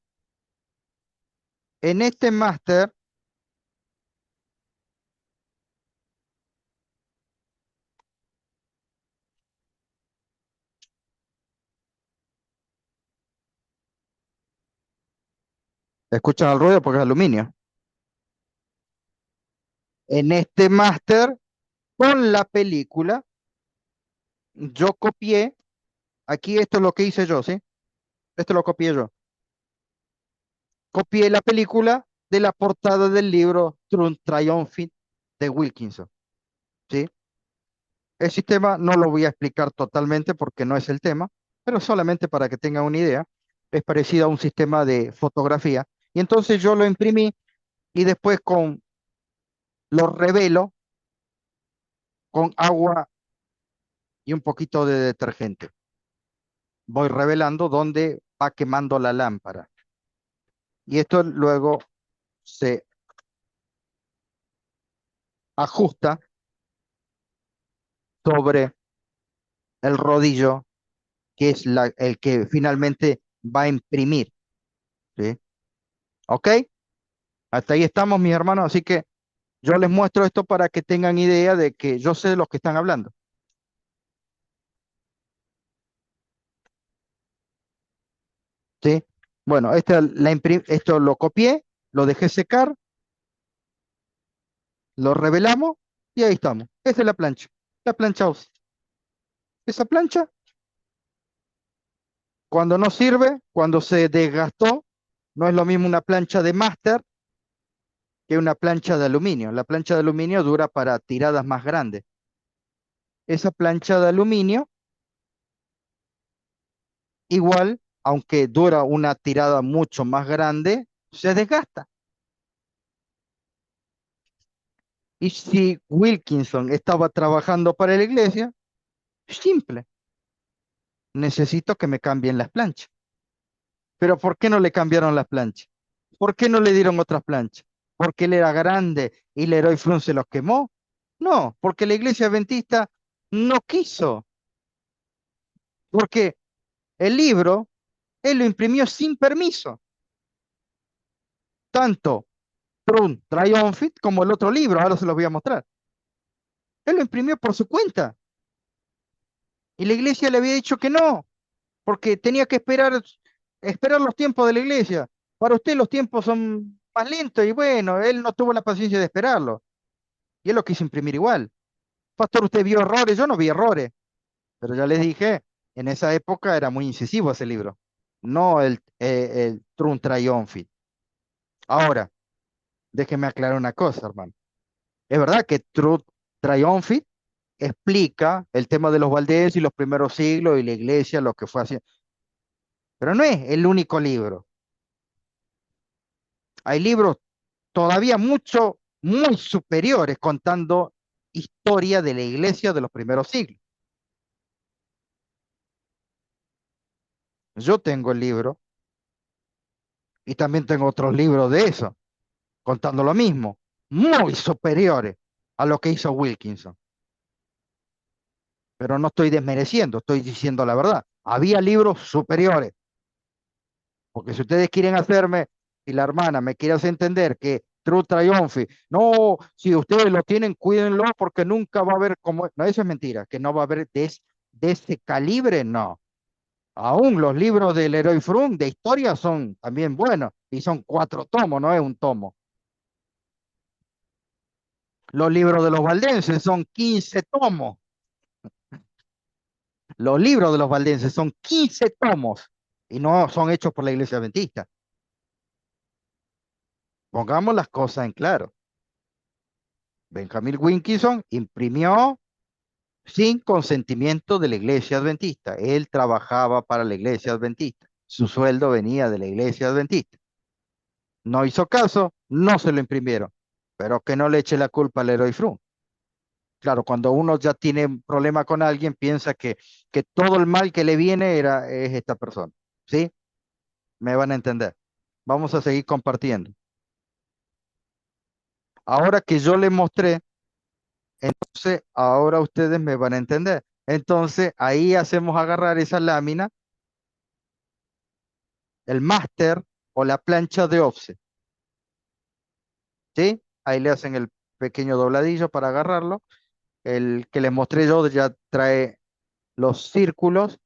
A: En este máster, escuchan el ruido porque es aluminio. En este máster, con la película, yo copié, aquí esto es lo que hice yo, ¿sí? Esto lo copié yo. Copié la película de la portada del libro Triumphant de Wilkinson, ¿sí? El sistema no lo voy a explicar totalmente porque no es el tema, pero solamente para que tengan una idea, es parecido a un sistema de fotografía. Y entonces yo lo imprimí y después lo revelo con agua y un poquito de detergente. Voy revelando dónde va quemando la lámpara. Y esto luego se ajusta sobre el rodillo, que es el que finalmente va a imprimir. ¿Sí? ¿Ok? Hasta ahí estamos, mis hermanos. Así que yo les muestro esto para que tengan idea de que yo sé de lo que están hablando. ¿Sí? Bueno, esto lo copié, lo dejé secar, lo revelamos y ahí estamos. Esa es la plancha OSI. Esa plancha, cuando no sirve, cuando se desgastó, no es lo mismo una plancha de máster que una plancha de aluminio. La plancha de aluminio dura para tiradas más grandes. Esa plancha de aluminio, igual, aunque dura una tirada mucho más grande, se desgasta. Y si Wilkinson estaba trabajando para la iglesia, simple, necesito que me cambien las planchas. Pero ¿por qué no le cambiaron las planchas? ¿Por qué no le dieron otras planchas? ¿Porque él era grande y Leroy Frun se los quemó? No, porque la iglesia adventista no quiso, porque el libro él lo imprimió sin permiso, tanto Frun Triumphit como el otro libro, ahora se los voy a mostrar. Él lo imprimió por su cuenta y la iglesia le había dicho que no, porque tenía que esperar los tiempos de la iglesia. Para usted los tiempos son más lentos y bueno, él no tuvo la paciencia de esperarlo y él lo quiso imprimir igual. Pastor, usted vio errores, yo no vi errores, pero ya les dije, en esa época era muy incisivo ese libro, no el Trun Triumphit. Ahora, déjeme aclarar una cosa, hermano. Es verdad que Trun Triumphit explica el tema de los Valdés y los primeros siglos y la iglesia, lo que fue haciendo, pero no es el único libro. Hay libros todavía mucho, muy superiores contando historia de la iglesia de los primeros siglos. Yo tengo el libro y también tengo otros libros de eso, contando lo mismo, muy superiores a lo que hizo Wilkinson. Pero no estoy desmereciendo, estoy diciendo la verdad. Había libros superiores, porque si ustedes quieren hacerme, y la hermana me quiere hacer entender que True Triumph, no, si ustedes lo tienen, cuídenlo porque nunca va a haber como, no, eso es mentira, que no va a haber de ese calibre, no. Aún los libros del Leroy Frun de historia son también buenos, y son 4 tomos, no es un tomo. Los libros de los valdenses son 15 tomos. Los libros de los valdenses son 15 tomos y no son hechos por la iglesia adventista. Pongamos las cosas en claro. Benjamin Wilkinson imprimió sin consentimiento de la iglesia adventista. Él trabajaba para la iglesia adventista. Su sueldo venía de la iglesia adventista. No hizo caso, no se lo imprimieron. Pero que no le eche la culpa al Leroy Frun. Claro, cuando uno ya tiene un problema con alguien, piensa que todo el mal que le viene es esta persona. ¿Sí? Me van a entender. Vamos a seguir compartiendo. Ahora que yo les mostré, entonces ahora ustedes me van a entender. Entonces ahí hacemos agarrar esa lámina, el máster o la plancha de offset. ¿Sí? Ahí le hacen el pequeño dobladillo para agarrarlo. El que les mostré yo ya trae los círculos,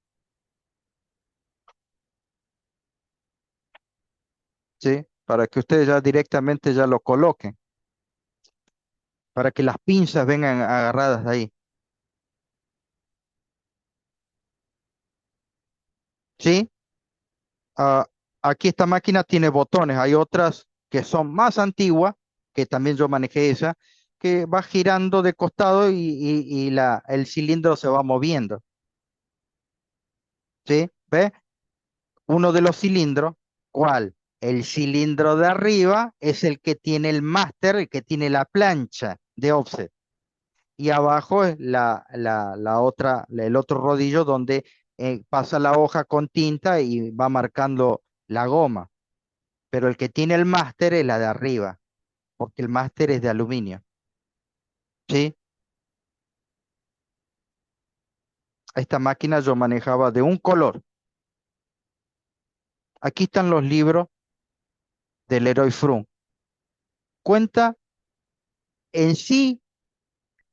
A: ¿sí? Para que ustedes ya directamente ya lo coloquen, para que las pinzas vengan agarradas de ahí. ¿Sí? Ah, aquí esta máquina tiene botones, hay otras que son más antiguas, que también yo manejé esa, que va girando de costado y el cilindro se va moviendo. ¿Sí? ¿Ve? Uno de los cilindros, ¿cuál? El cilindro de arriba es el que tiene el máster, el que tiene la plancha de offset. Y abajo es la otra, el otro rodillo donde pasa la hoja con tinta y va marcando la goma. Pero el que tiene el máster es la de arriba, porque el máster es de aluminio. ¿Sí? Esta máquina yo manejaba de un color. Aquí están los libros del Leroy Frun. Cuenta en sí,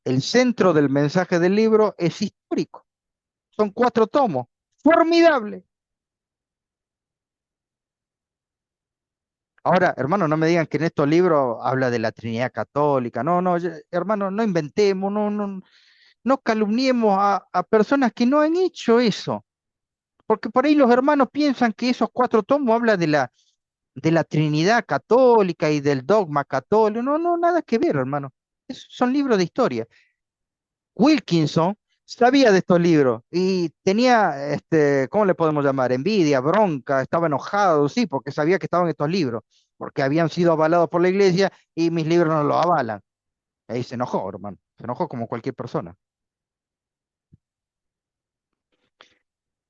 A: el centro del mensaje del libro es histórico. Son 4 tomos. Formidable. Ahora, hermano, no me digan que en estos libros habla de la Trinidad Católica. No, no, hermano, no inventemos, no calumniemos a personas que no han hecho eso. Porque por ahí los hermanos piensan que esos 4 tomos hablan de la Trinidad católica y del dogma católico. No, no, nada que ver, hermano. Son libros de historia. Wilkinson sabía de estos libros y tenía, ¿cómo le podemos llamar? Envidia, bronca, estaba enojado, sí, porque sabía que estaban estos libros, porque habían sido avalados por la iglesia y mis libros no lo avalan. Ahí se enojó, hermano. Se enojó como cualquier persona.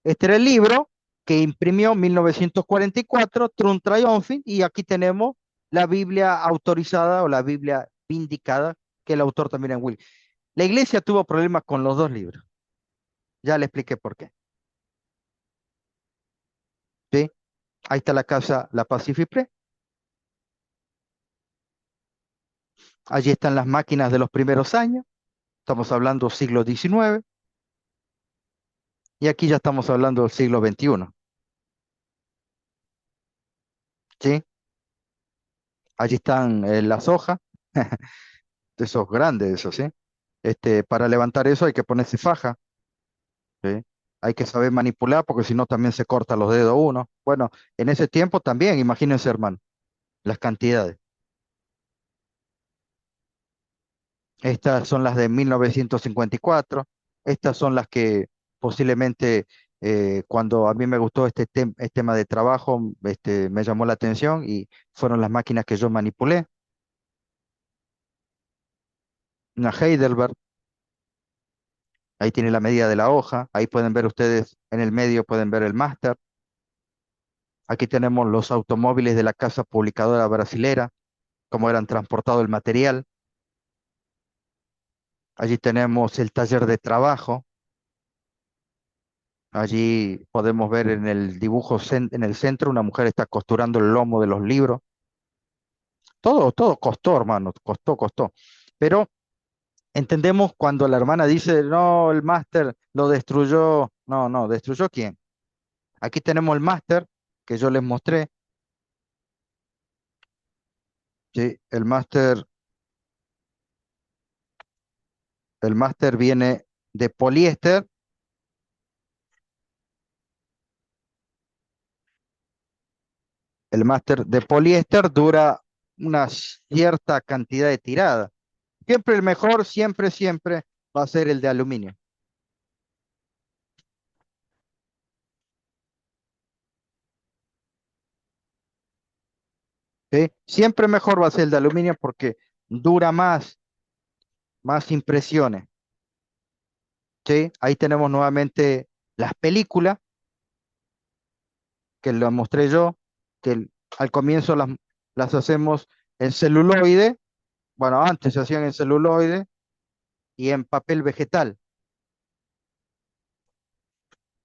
A: Este era el libro que imprimió en 1944 Trun Triumphant, y aquí tenemos la Biblia autorizada o la Biblia vindicada, que el autor también es Will. La iglesia tuvo problemas con los dos libros. Ya le expliqué por qué. ¿Sí? Ahí está la casa, la Pacific Press. Allí están las máquinas de los primeros años. Estamos hablando siglo XIX. Y aquí ya estamos hablando del siglo XXI. ¿Sí? Allí están las hojas. Esos grandes, eso, ¿sí? Para levantar eso hay que ponerse faja. ¿Sí? Hay que saber manipular porque si no también se corta los dedos uno. Bueno, en ese tiempo también, imagínense, hermano, las cantidades. Estas son las de 1954. Estas son las que posiblemente cuando a mí me gustó este tema de trabajo, me llamó la atención y fueron las máquinas que yo manipulé. Una Heidelberg, ahí tiene la medida de la hoja. Ahí pueden ver ustedes en el medio, pueden ver el máster. Aquí tenemos los automóviles de la casa publicadora brasilera, cómo eran transportado el material. Allí tenemos el taller de trabajo. Allí podemos ver en el dibujo en el centro una mujer está costurando el lomo de los libros. Todo costó, hermano, costó. Pero entendemos cuando la hermana dice, no, el máster lo destruyó. No, no, ¿destruyó quién? Aquí tenemos el máster que yo les mostré. Sí, el máster viene de poliéster. El máster de poliéster dura una cierta cantidad de tirada. Siempre el mejor, siempre va a ser el de aluminio. ¿Sí? Siempre mejor va a ser el de aluminio porque dura más impresiones. ¿Sí? Ahí tenemos nuevamente las películas que las mostré yo, que al comienzo las hacemos en celuloide. Bueno, antes se hacían en celuloide y en papel vegetal.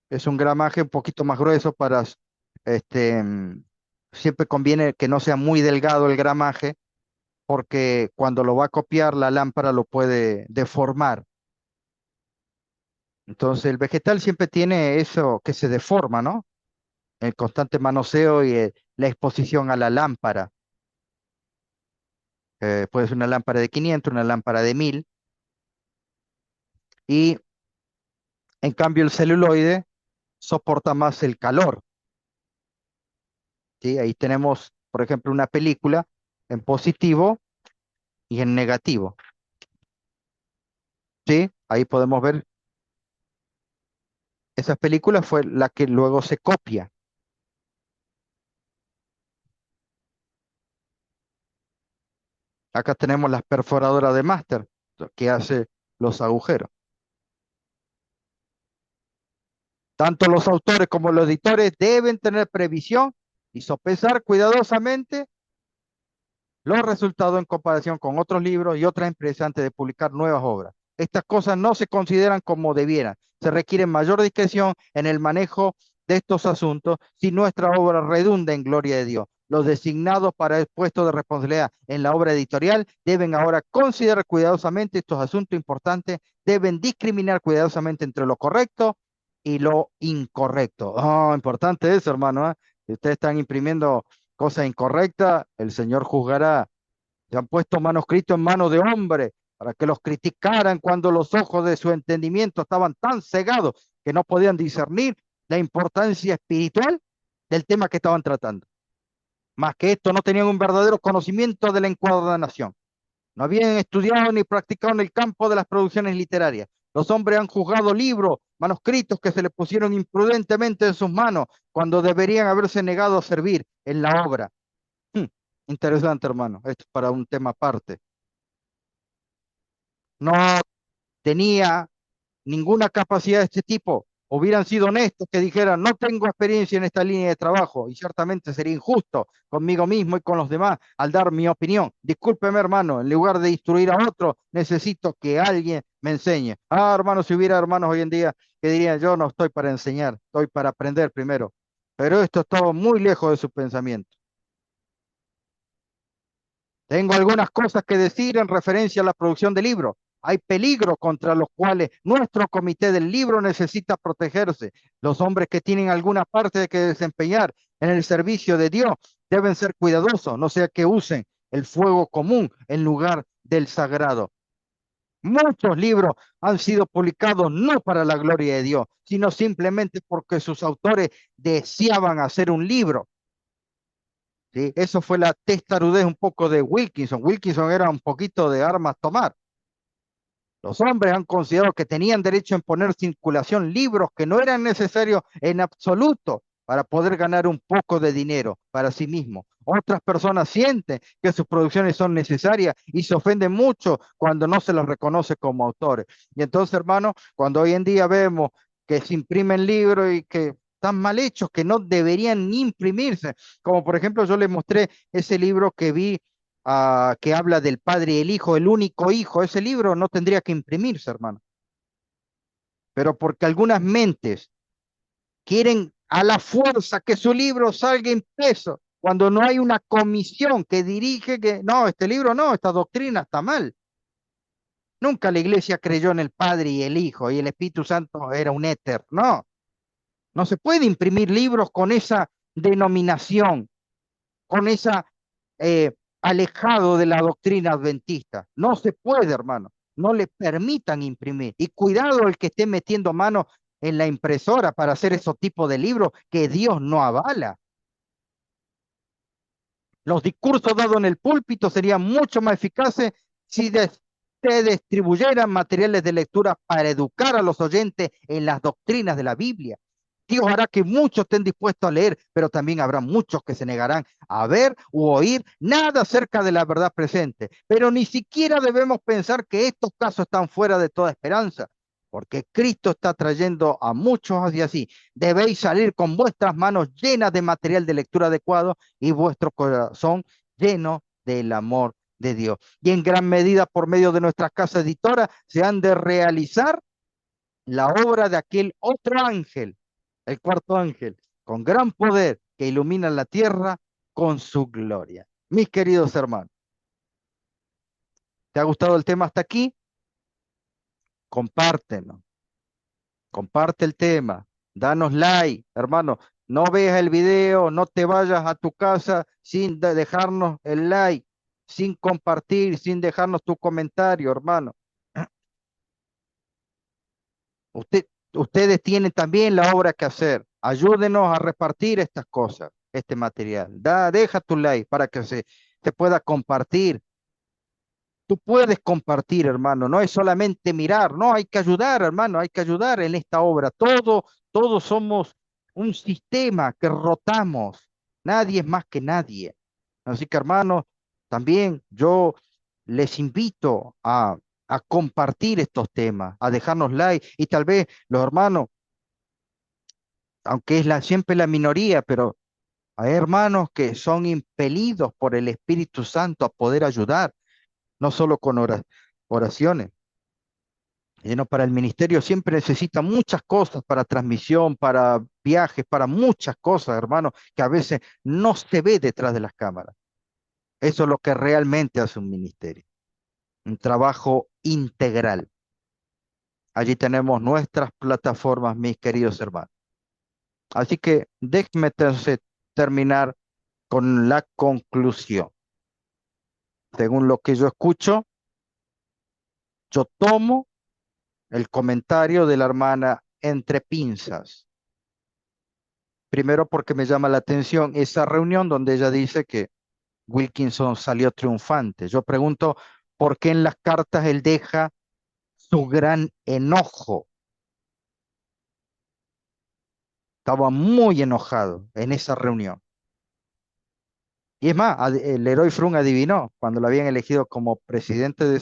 A: Es un gramaje un poquito más grueso este, mm, siempre conviene que no sea muy delgado el gramaje porque cuando lo va a copiar la lámpara lo puede deformar. Entonces el vegetal siempre tiene eso que se deforma, ¿no? El constante manoseo y la exposición a la lámpara. Puede ser una lámpara de 500, una lámpara de 1000. Y en cambio el celuloide soporta más el calor. ¿Sí? Ahí tenemos, por ejemplo, una película en positivo y en negativo. ¿Sí? Ahí podemos ver, esa película fue la que luego se copia. Acá tenemos las perforadoras de máster que hace los agujeros. Tanto los autores como los editores deben tener previsión y sopesar cuidadosamente los resultados en comparación con otros libros y otras empresas antes de publicar nuevas obras. Estas cosas no se consideran como debieran. Se requiere mayor discreción en el manejo de estos asuntos si nuestra obra redunda en gloria de Dios. Los designados para el puesto de responsabilidad en la obra editorial deben ahora considerar cuidadosamente estos asuntos importantes, deben discriminar cuidadosamente entre lo correcto y lo incorrecto. Oh, importante eso, hermano, ¿eh? Si ustedes están imprimiendo cosas incorrectas, el Señor juzgará. Se han puesto manuscritos en manos de hombres para que los criticaran cuando los ojos de su entendimiento estaban tan cegados que no podían discernir la importancia espiritual del tema que estaban tratando. Más que esto, no tenían un verdadero conocimiento de la encuadernación. No habían estudiado ni practicado en el campo de las producciones literarias. Los hombres han juzgado libros, manuscritos que se les pusieron imprudentemente en sus manos cuando deberían haberse negado a servir en la obra. Interesante, hermano. Esto es para un tema aparte. No tenía ninguna capacidad de este tipo. Hubieran sido honestos que dijeran, no tengo experiencia en esta línea de trabajo, y ciertamente sería injusto conmigo mismo y con los demás al dar mi opinión. Discúlpeme, hermano, en lugar de instruir a otro, necesito que alguien me enseñe. Ah, hermano, si hubiera hermanos hoy en día que dirían, yo no estoy para enseñar, estoy para aprender primero. Pero esto es todo muy lejos de su pensamiento. Tengo algunas cosas que decir en referencia a la producción de libros. Hay peligros contra los cuales nuestro comité del libro necesita protegerse. Los hombres que tienen alguna parte que desempeñar en el servicio de Dios deben ser cuidadosos, no sea que usen el fuego común en lugar del sagrado. Muchos libros han sido publicados no para la gloria de Dios, sino simplemente porque sus autores deseaban hacer un libro. ¿Sí? Eso fue la testarudez un poco de Wilkinson. Wilkinson era un poquito de armas tomar. Los hombres han considerado que tenían derecho en poner en circulación libros que no eran necesarios en absoluto para poder ganar un poco de dinero para sí mismos. Otras personas sienten que sus producciones son necesarias y se ofenden mucho cuando no se los reconoce como autores. Y entonces, hermano, cuando hoy en día vemos que se imprimen libros y que están mal hechos, que no deberían ni imprimirse, como por ejemplo yo les mostré ese libro que vi que habla del padre y el hijo, el único hijo. Ese libro no tendría que imprimirse, hermano. Pero porque algunas mentes quieren a la fuerza que su libro salga impreso, cuando no hay una comisión que dirige que, no, este libro no, esta doctrina está mal. Nunca la iglesia creyó en el Padre y el Hijo y el Espíritu Santo era un éter. No, no se puede imprimir libros con esa denominación, con esa alejado de la doctrina adventista. No se puede, hermano. No le permitan imprimir. Y cuidado el que esté metiendo mano en la impresora para hacer esos tipos de libros que Dios no avala. Los discursos dados en el púlpito serían mucho más eficaces si se distribuyeran materiales de lectura para educar a los oyentes en las doctrinas de la Biblia. Dios hará que muchos estén dispuestos a leer, pero también habrá muchos que se negarán a ver u oír nada acerca de la verdad presente. Pero ni siquiera debemos pensar que estos casos están fuera de toda esperanza, porque Cristo está trayendo a muchos hacia así. Debéis salir con vuestras manos llenas de material de lectura adecuado y vuestro corazón lleno del amor de Dios. Y en gran medida por medio de nuestras casas editoras se han de realizar la obra de aquel otro ángel, el cuarto ángel, con gran poder que ilumina la tierra con su gloria. Mis queridos hermanos, ¿te ha gustado el tema hasta aquí? Compártelo, comparte el tema, danos like, hermano. No veas el video, no te vayas a tu casa sin dejarnos el like, sin compartir, sin dejarnos tu comentario, hermano. Ustedes tienen también la obra que hacer. Ayúdenos a repartir estas cosas, este material. Deja tu like para que se pueda compartir. Tú puedes compartir, hermano. No es solamente mirar, no, hay que ayudar, hermano, hay que ayudar en esta obra. Todos somos un sistema que rotamos. Nadie es más que nadie. Así que, hermanos, también yo les invito a compartir estos temas, a dejarnos like y tal vez los hermanos, aunque es siempre la minoría, pero hay hermanos que son impelidos por el Espíritu Santo a poder ayudar, no solo con oraciones, sino para el ministerio siempre necesita muchas cosas para transmisión, para viajes, para muchas cosas, hermanos, que a veces no se ve detrás de las cámaras. Eso es lo que realmente hace un ministerio, un trabajo integral. Allí tenemos nuestras plataformas, mis queridos hermanos. Así que déjenme entonces terminar con la conclusión. Según lo que yo escucho, yo tomo el comentario de la hermana entre pinzas. Primero porque me llama la atención esa reunión donde ella dice que Wilkinson salió triunfante. Yo pregunto, ¿por qué en las cartas él deja su gran enojo? Estaba muy enojado en esa reunión. Y es más, el Leroy Frun adivinó cuando lo habían elegido como presidente de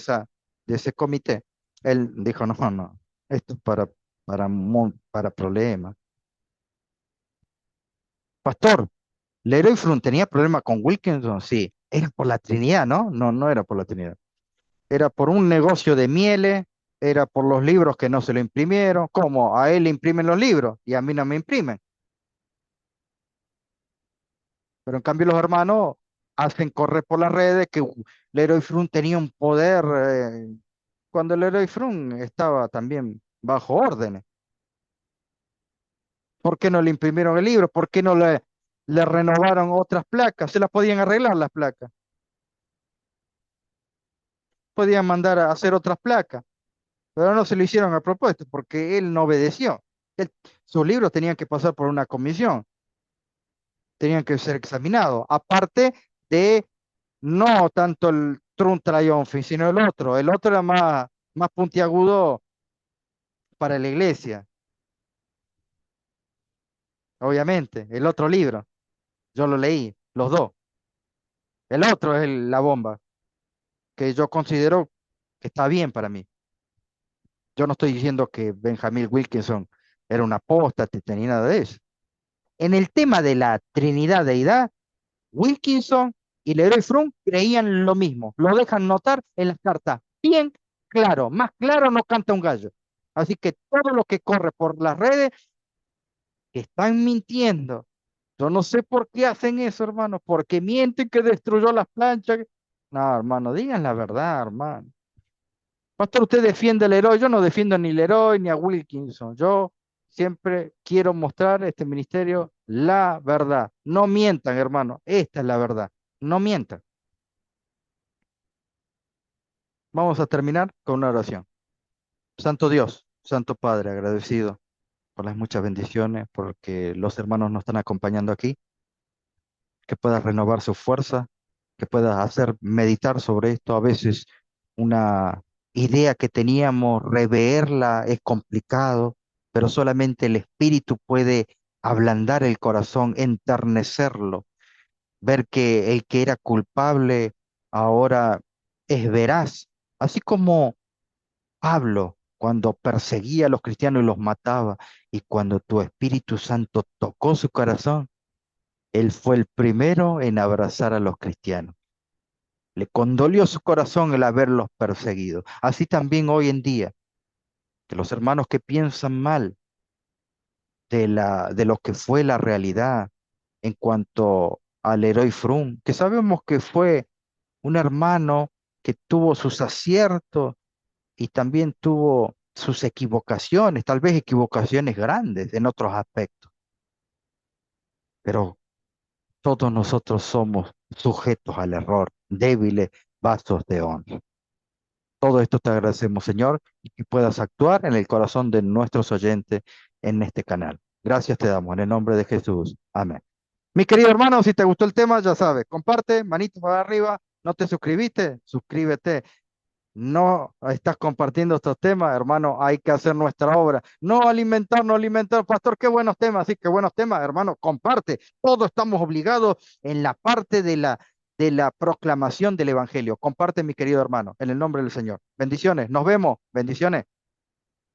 A: ese comité. Él dijo, no, no, esto es para problemas. Pastor, ¿Leroy Frun tenía problema con Wilkinson? Sí, era por la Trinidad, ¿no? No, no era por la Trinidad. Era por un negocio de mieles, era por los libros que no se lo imprimieron. ¿Cómo? A él le imprimen los libros y a mí no me imprimen. Pero en cambio los hermanos hacen correr por las redes que Leroy Frun tenía un poder cuando Leroy Frun estaba también bajo órdenes. ¿Por qué no le imprimieron el libro? ¿Por qué no le renovaron otras placas? Se las podían arreglar las placas. Podían mandar a hacer otras placas, pero no se lo hicieron a propósito porque él no obedeció. Él- sus libros tenían que pasar por una comisión, tenían que ser examinados. Aparte de no tanto el Trun Triumph, sino el otro. El otro era más puntiagudo para la iglesia, obviamente. El otro libro, yo lo leí, los dos. El otro es la bomba, que yo considero que está bien para mí. Yo no estoy diciendo que Benjamin Wilkinson era un apóstata ni nada de eso. En el tema de la Trinidad Deidad, Wilkinson y Leroy Frun creían lo mismo. Lo dejan notar en las cartas. Bien claro, más claro no canta un gallo. Así que todo lo que corre por las redes están mintiendo. Yo no sé por qué hacen eso, hermano. Porque mienten que destruyó las planchas. No, hermano, digan la verdad, hermano. Pastor, usted defiende al héroe. Yo no defiendo ni al héroe ni a Wilkinson. Yo siempre quiero mostrar este ministerio la verdad. No mientan, hermano. Esta es la verdad. No mientan. Vamos a terminar con una oración. Santo Dios, Santo Padre, agradecido por las muchas bendiciones, porque los hermanos nos están acompañando aquí, que puedas renovar su fuerza, que puedas hacer meditar sobre esto. A veces una idea que teníamos, reverla es complicado, pero solamente el Espíritu puede ablandar el corazón, enternecerlo, ver que el que era culpable ahora es veraz, así como Pablo, cuando perseguía a los cristianos y los mataba, y cuando tu Espíritu Santo tocó su corazón, él fue el primero en abrazar a los cristianos. Le condolió su corazón el haberlos perseguido. Así también hoy en día, que los hermanos que piensan mal de lo que fue la realidad en cuanto al héroe Frum, que sabemos que fue un hermano que tuvo sus aciertos y también tuvo sus equivocaciones, tal vez equivocaciones grandes en otros aspectos, pero todos nosotros somos sujetos al error, débiles vasos de honra. Todo esto te agradecemos, Señor, y que puedas actuar en el corazón de nuestros oyentes en este canal. Gracias te damos en el nombre de Jesús. Amén. Mi querido hermano, si te gustó el tema, ya sabes, comparte, manito para arriba. ¿No te suscribiste? Suscríbete. No estás compartiendo estos temas, hermano, hay que hacer nuestra obra. No alimentar, no alimentar, pastor, qué buenos temas, sí, qué buenos temas, hermano, comparte. Todos estamos obligados en la parte de la proclamación del evangelio. Comparte, mi querido hermano, en el nombre del Señor. Bendiciones, nos vemos, bendiciones.